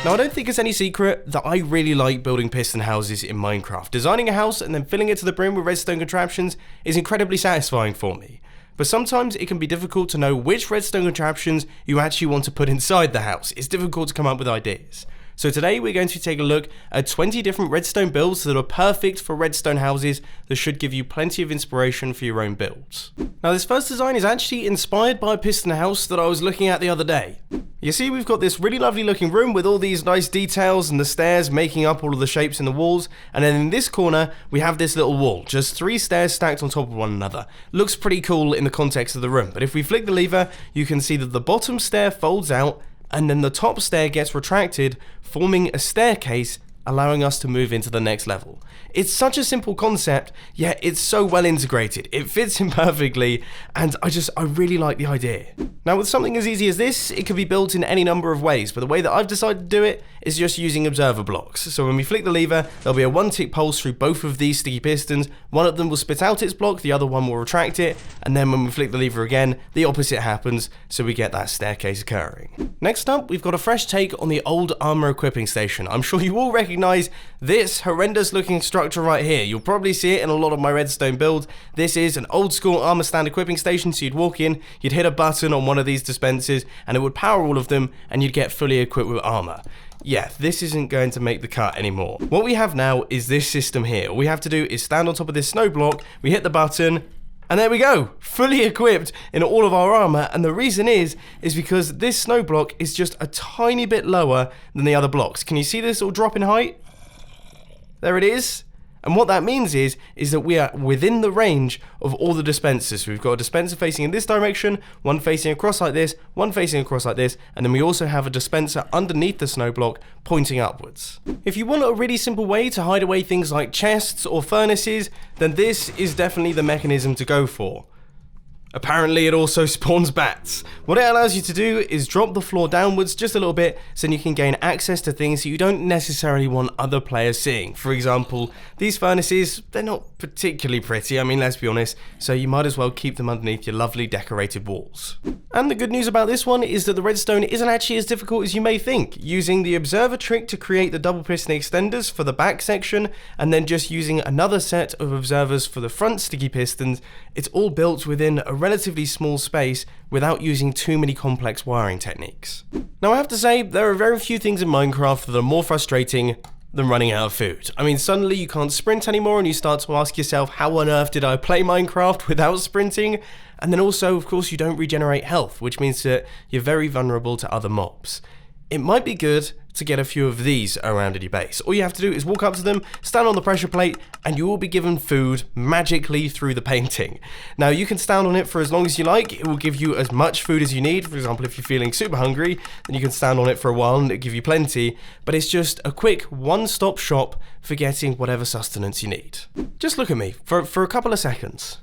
Now, I don't think it's any secret that I really like building piston houses in Minecraft. Designing a house and then filling it to the brim with redstone contraptions is incredibly satisfying for me. But sometimes it can be difficult to know which redstone contraptions you actually want to put inside the house. It's difficult to come up with ideas. So today we're going to take a look at 20 different redstone builds that are perfect for redstone houses that should give you plenty of inspiration for your own builds. Now, this first design is actually inspired by a piston house that I was looking at the other day. You see, we've got this really lovely looking room with all these nice details and the stairs making up all of the shapes in the walls, and then in this corner we have this little wall, just 3 stairs stacked on top of one another. Looks pretty cool in the context of the room, but if we flick the lever you can see that the bottom stair folds out and then the top stair gets retracted, forming a staircase, allowing us to move into the next level. It's such a simple concept, yet it's so well integrated. It fits in perfectly, and I really like the idea. Now, with something as easy as this, it can be built in any number of ways, but the way that I've decided to do it is just using observer blocks. So when we flick the lever, there'll be a 1-tick pulse through both of these sticky pistons. One of them will spit out its block, the other one will retract it, and then when we flick the lever again, the opposite happens, so we get that staircase occurring. Next up, we've got a fresh take on the old armor equipping station. I'm sure you all recognize this horrendous looking structure right here. You'll probably see it in a lot of my redstone builds. This is an old school armor stand equipping station, so you'd walk in, you'd hit a button on one of these dispensers, and it would power all of them, and you'd get fully equipped with armor. Yeah, this isn't going to make the cut anymore. What we have now is this system here. All we have to do is stand on top of this snow block, we hit the button, and there we go, fully equipped in all of our armor. And the reason is because this snow block is just a tiny bit lower than the other blocks. Can you see this all drop in height? There it is. And what that means is that we are within the range of all the dispensers. So we've got a dispenser facing in this direction, one facing across like this, one facing across like this, and then we also have a dispenser underneath the snow block pointing upwards. If you want a really simple way to hide away things like chests or furnaces, then this is definitely the mechanism to go for. Apparently it also spawns bats. What it allows you to do is drop the floor downwards just a little bit so then you can gain access to things that you don't necessarily want other players seeing. For example, these furnaces, they're not particularly pretty, I mean, let's be honest, so you might as well keep them underneath your lovely decorated walls. And the good news about this one is that the redstone isn't actually as difficult as you may think. Using the observer trick to create the double piston extenders for the back section, and then just using another set of observers for the front sticky pistons, it's all built within a relatively small space without using too many complex wiring techniques. Now, I have to say, there are very few things in Minecraft that are more frustrating than running out of food. I mean, suddenly you can't sprint anymore and you start to ask yourself, how on earth did I play Minecraft without sprinting? And then also, of course, you don't regenerate health, which means that you're very vulnerable to other mobs. It might be good to get a few of these around in your base. All you have to do is walk up to them, stand on the pressure plate, and you will be given food magically through the painting. Now, you can stand on it for as long as you like. It will give you as much food as you need. For example, if you're feeling super hungry, then you can stand on it for a while and it'll give you plenty. But it's just a quick one-stop shop for getting whatever sustenance you need. Just look at me for a couple of seconds.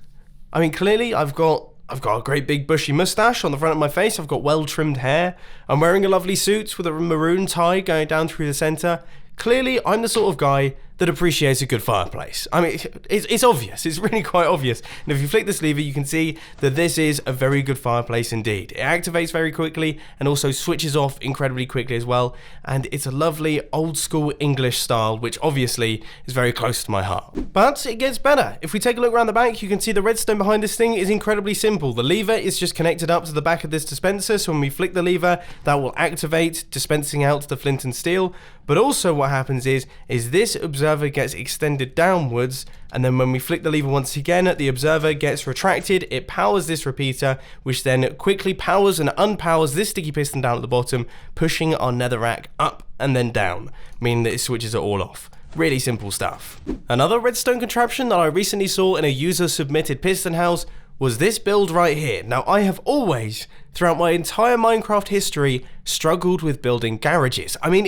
I mean, clearly I've got a great big bushy mustache on the front of my face, I've got well-trimmed hair, I'm wearing a lovely suit with a maroon tie going down through the centre. Clearly, I'm the sort of guy that appreciates a good fireplace. I mean, it's obvious, it's really quite obvious. And if you flick this lever, you can see that this is a very good fireplace indeed. It activates very quickly and also switches off incredibly quickly as well. And it's a lovely old school English style, which obviously is very close to my heart. But it gets better. If we take a look around the back, you can see the redstone behind this thing is incredibly simple. The lever is just connected up to the back of this dispenser, so when we flick the lever, that will activate, dispensing out the flint and steel. But also what happens is this observer gets extended downwards, and then when we flick the lever once again, the observer gets retracted, it powers this repeater, which then quickly powers and unpowers this sticky piston down at the bottom, pushing our netherrack up and then down, meaning that it switches it all off. Really simple stuff. Another redstone contraption that I recently saw in a user-submitted piston house was this build right here. Now, I have always, throughout my entire Minecraft history, struggled with building garages. I mean,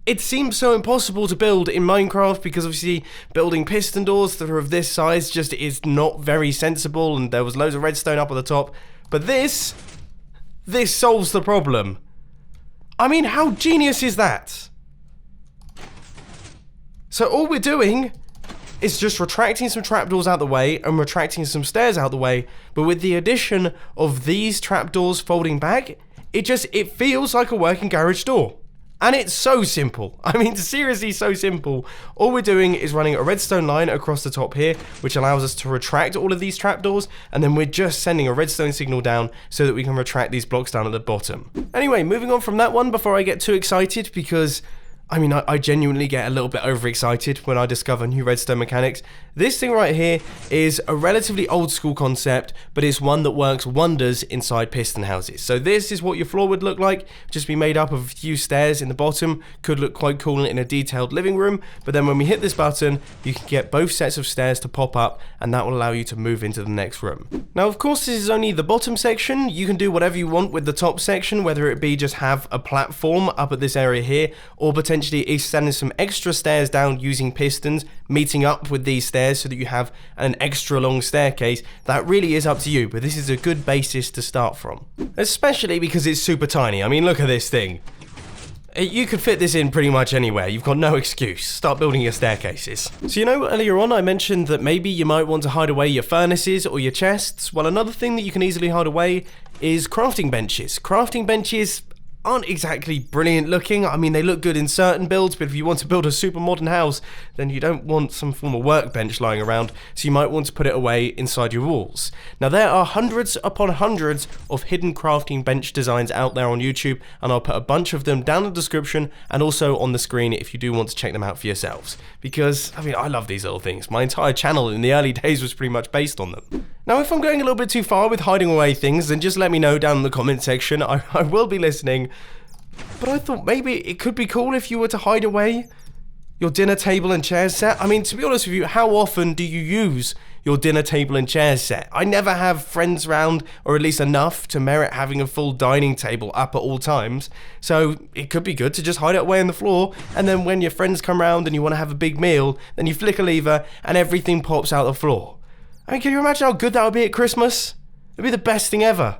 it seems so impossible to build in Minecraft because obviously building piston doors that are of this size just is not very sensible, and there was loads of redstone up at the top. But this solves the problem. I mean, how genius is that? So all we're doing is just retracting some trapdoors out the way and retracting some stairs out the way, but with the addition of these trapdoors folding back, it feels like a working garage door. And it's so simple. I mean, seriously, so simple. All we're doing is running a redstone line across the top here, which allows us to retract all of these trapdoors, and then we're just sending a redstone signal down so that we can retract these blocks down at the bottom. Anyway, moving on from that one before I get too excited, because I mean, I genuinely get a little bit overexcited when I discover new redstone mechanics. This thing right here is a relatively old school concept, but it's one that works wonders inside piston houses. So this is what your floor would look like, just be made up of a few stairs in the bottom, could look quite cool in a detailed living room, but then when we hit this button, you can get both sets of stairs to pop up, and that will allow you to move into the next room. Now, of course, this is only the bottom section. You can do whatever you want with the top section, whether it be just have a platform up at this area here, or potentially extending some extra stairs down using pistons, meeting up with these stairs so that you have an extra long staircase. That really is up to you, but this is a good basis to start from. Especially because it's super tiny. I mean, look at this thing. You could fit this in pretty much anywhere. You've got no excuse. Start building your staircases. So you know, earlier on I mentioned that maybe you might want to hide away your furnaces or your chests. Well, another thing that you can easily hide away is crafting benches. Crafting benches aren't exactly brilliant looking. I mean, they look good in certain builds, but if you want to build a super modern house, then you don't want some form of workbench lying around, so you might want to put it away inside your walls. Now, there are hundreds upon hundreds of hidden crafting bench designs out there on YouTube, and I'll put a bunch of them down in the description and also on the screen if you do want to check them out for yourselves. Because, I mean, I love these little things. My entire channel in the early days was pretty much based on them. Now, if I'm going a little bit too far with hiding away things, then just let me know down in the comment section. I will be listening. But I thought maybe it could be cool if you were to hide away your dinner table and chairs set. I mean, to be honest with you, how often do you use your dinner table and chairs set? I never have friends around, or at least enough to merit having a full dining table up at all times. So it could be good to just hide it away on the floor, and then when your friends come around and you want to have a big meal, then you flick a lever and everything pops out the floor. I mean, can you imagine how good that would be at Christmas? It'd be the best thing ever.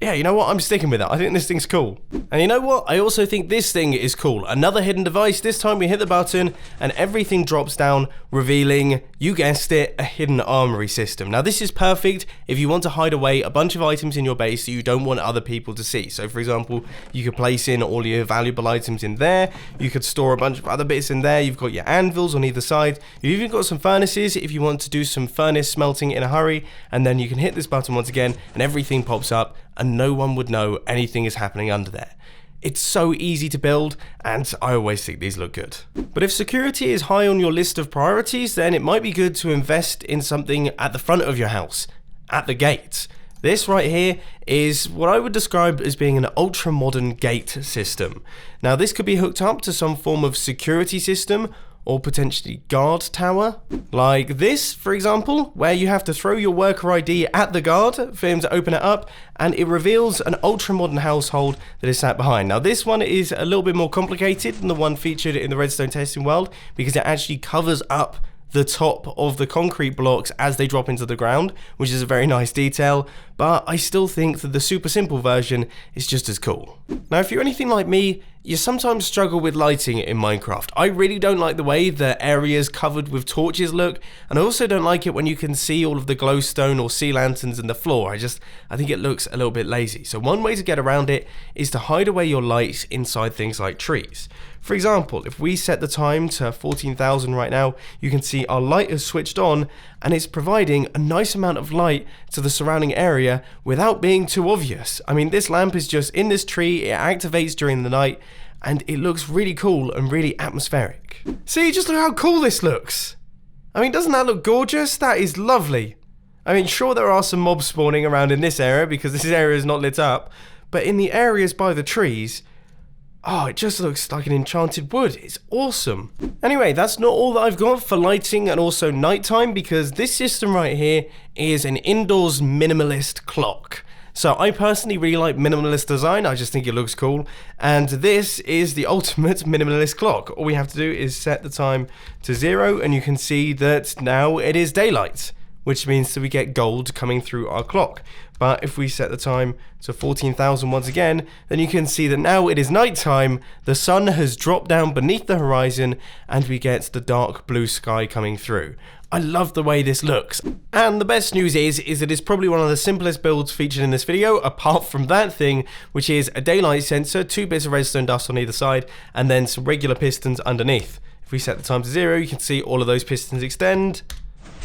Yeah, you know what? I'm sticking with it. I think this thing's cool. And you know what? I also think this thing is cool. Another hidden device. This time we hit the button and everything drops down, revealing, you guessed it, a hidden armory system. Now, this is perfect if you want to hide away a bunch of items in your base that you don't want other people to see. So, for example, you could place in all your valuable items in there. You could store a bunch of other bits in there. You've got your anvils on either side. You've even got some furnaces if you want to do some furnace smelting in a hurry. And then you can hit this button once again and everything pops up, and no one would know anything is happening under there. It's so easy to build, and I always think these look good. But if security is high on your list of priorities, then it might be good to invest in something at the front of your house, at the gate. This right here is what I would describe as being an ultra-modern gate system. Now, this could be hooked up to some form of security system, or potentially guard tower, like this, for example, where you have to throw your worker ID at the guard for him to open it up, and it reveals an ultra-modern household that is sat behind. Now, this one is a little bit more complicated than the one featured in the Redstone testing world, because it actually covers up the top of the concrete blocks as they drop into the ground, which is a very nice detail, but I still think that the super simple version is just as cool. Now, if you're anything like me, you sometimes struggle with lighting in Minecraft. I really don't like the way the areas covered with torches look, and I also don't like it when you can see all of the glowstone or sea lanterns in the floor. I think it looks a little bit lazy. So one way to get around it is to hide away your lights inside things like trees. For example, if we set the time to 14,000 right now, you can see our light is switched on and it's providing a nice amount of light to the surrounding area without being too obvious. I mean, this lamp is just in this tree, it activates during the night, and it looks really cool and really atmospheric. See, just look how cool this looks. I mean, doesn't that look gorgeous? That is lovely. I mean, sure, there are some mobs spawning around in this area because this area is not lit up, but in the areas by the trees, oh, it just looks like an enchanted wood. It's awesome. Anyway, that's not all that I've got for lighting and also nighttime, because this system right here is an indoors minimalist clock. So I personally really like minimalist design. I just think it looks cool. And this is the ultimate minimalist clock. All we have to do is set the time to 0, and you can see that now it is daylight, which means that we get gold coming through our clock. But if we set the time to 14,000 once again, then you can see that now it is nighttime, the sun has dropped down beneath the horizon, and we get the dark blue sky coming through. I love the way this looks. And the best news is that it's probably one of the simplest builds featured in this video, apart from that thing, which is a daylight sensor, 2 bits of redstone dust on either side, and then some regular pistons underneath. If we set the time to 0, you can see all of those pistons extend,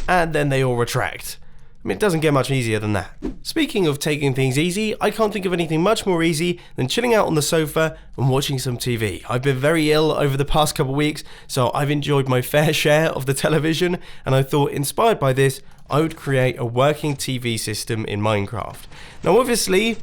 and then they all retract. I mean, it doesn't get much easier than that. Speaking of taking things easy, I can't think of anything much more easy than chilling out on the sofa and watching some TV. I've been very ill over the past couple of weeks, so I've enjoyed my fair share of the television, and I thought, inspired by this, I would create a working TV system in Minecraft. Now, obviously,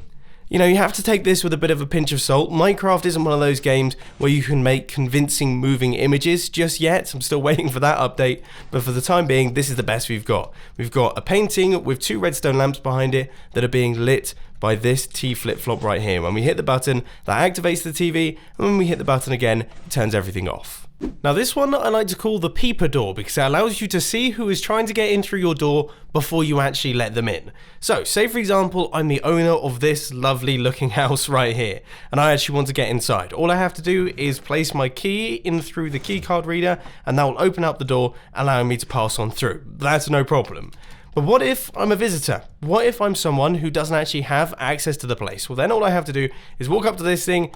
you know, you have to take this with a bit of a pinch of salt. Minecraft isn't one of those games where you can make convincing moving images just yet. I'm still waiting for that update, but for the time being, this is the best we've got. We've got a painting with 2 redstone lamps behind it that are being lit by this T flip-flop right here. When we hit the button, that activates the TV, and when we hit the button again, it turns everything off. Now this one I like to call the Peeper Door because it allows you to see who is trying to get in through your door before you actually let them in. So say for example I'm the owner of this lovely looking house right here and I actually want to get inside. All I have to do is place my key in through the key card reader and that will open up the door, allowing me to pass on through. That's no problem. But what if I'm a visitor? What if I'm someone who doesn't actually have access to the place? Well then all I have to do is walk up to this thing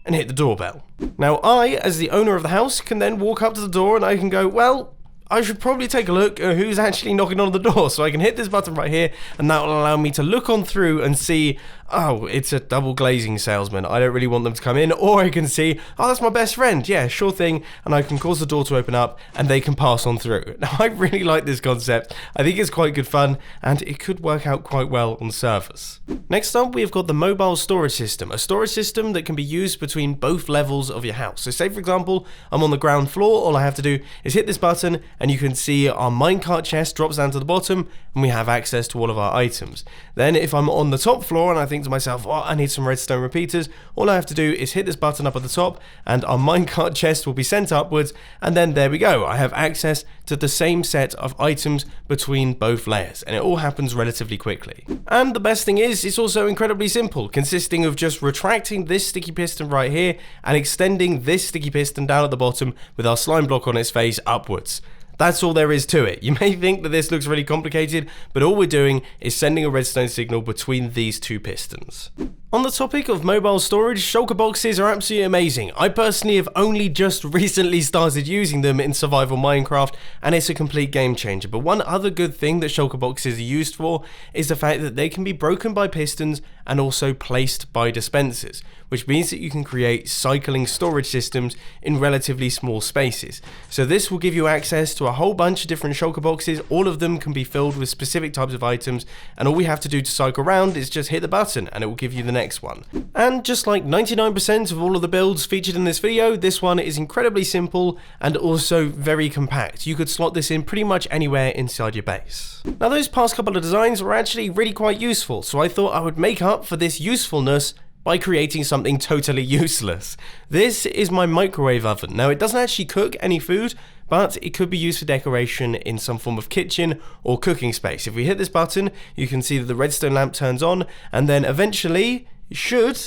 and hit the doorbell. Now I, as the owner of the house, can then walk up to the door and I can go, well, I should probably take a look at who's actually knocking on the door. So I can hit this button right here and that will allow me to look on through and see, oh, it's a double glazing salesman. I don't really want them to come in. Or I can see, oh, that's my best friend. Yeah, sure thing. And I can cause the door to open up and they can pass on through. Now, I really like this concept. I think it's quite good fun and it could work out quite well on servers. Next up, we've got the mobile storage system, a storage system that can be used between both levels of your house. So say, for example, I'm on the ground floor. All I have to do is hit this button and you can see our minecart chest drops down to the bottom and we have access to all of our items. Then if I'm on the top floor and I think to myself, oh, I need some redstone repeaters, all I have to do is hit this button up at the top and our minecart chest will be sent upwards, and then there we go. I have access to the same set of items between both layers, and it all happens relatively quickly. And the best thing is, it's also incredibly simple, consisting of just retracting this sticky piston right here and extending this sticky piston down at the bottom with our slime block on its face upwards. That's all there is to it. You may think that this looks really complicated, but all we're doing is sending a redstone signal between these 2 pistons. On the topic of mobile storage, shulker boxes are absolutely amazing. I personally have only just recently started using them in survival Minecraft, and it's a complete game changer. But one other good thing that shulker boxes are used for is the fact that they can be broken by pistons and also placed by dispensers, which means that you can create cycling storage systems in relatively small spaces. So this will give you access to a whole bunch of different shulker boxes. All of them can be filled with specific types of items, and all we have to do to cycle around is just hit the button and it will give you the next one. And just like 99% of all of the builds featured in this video, this one is incredibly simple and also very compact. You could slot this in pretty much anywhere inside your base. Now those past couple of designs were actually really quite useful, so I thought I would make up for this usefulness by creating something totally useless. This is my microwave oven. Now it doesn't actually cook any food, but it could be used for decoration in some form of kitchen or cooking space. If we hit this button, you can see that the redstone lamp turns on, and then eventually it should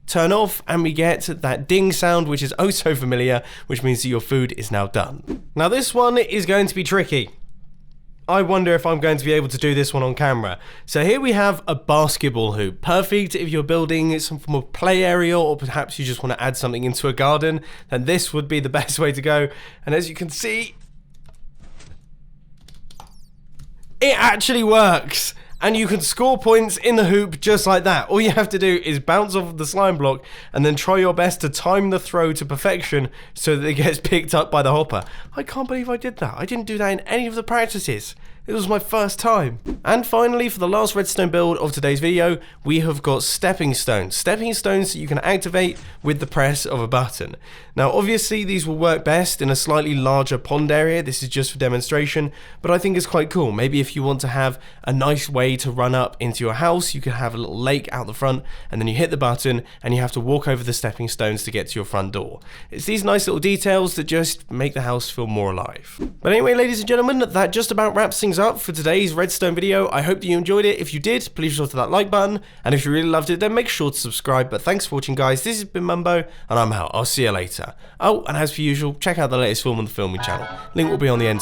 turn off and we get that ding sound, which is oh so familiar, which means that your food is now done. Now this one is going to be tricky. I wonder if I'm going to be able to do this one on camera. So here we have a basketball hoop. Perfect if you're building some form of play area, or perhaps you just want to add something into a garden, then this would be the best way to go. And as you can see, it actually works. And you can score points in the hoop just like that. All you have to do is bounce off the slime block and then try your best to time the throw to perfection so that it gets picked up by the hopper. I can't believe I did that. I didn't do that in any of the practices. It was my first time. And finally, for the last redstone build of today's video, we have got stepping stones. Stepping stones that you can activate with the press of a button. Now, obviously, these will work best in a slightly larger pond area. This is just for demonstration, but I think it's quite cool. Maybe if you want to have a nice way to run up into your house, you could have a little lake out the front, and then you hit the button, and you have to walk over the stepping stones to get to your front door. It's these nice little details that just make the house feel more alive. But anyway, ladies and gentlemen, that just about wraps things up for today's redstone video. I hope that you enjoyed it. If you did, please sure to that like button, and if you really loved it, then make sure to subscribe. But thanks for watching, guys. This has been Mumbo, and I'm out. I'll see you later. Oh, and as per usual, check out the latest film on the filming channel. Link will be on the end.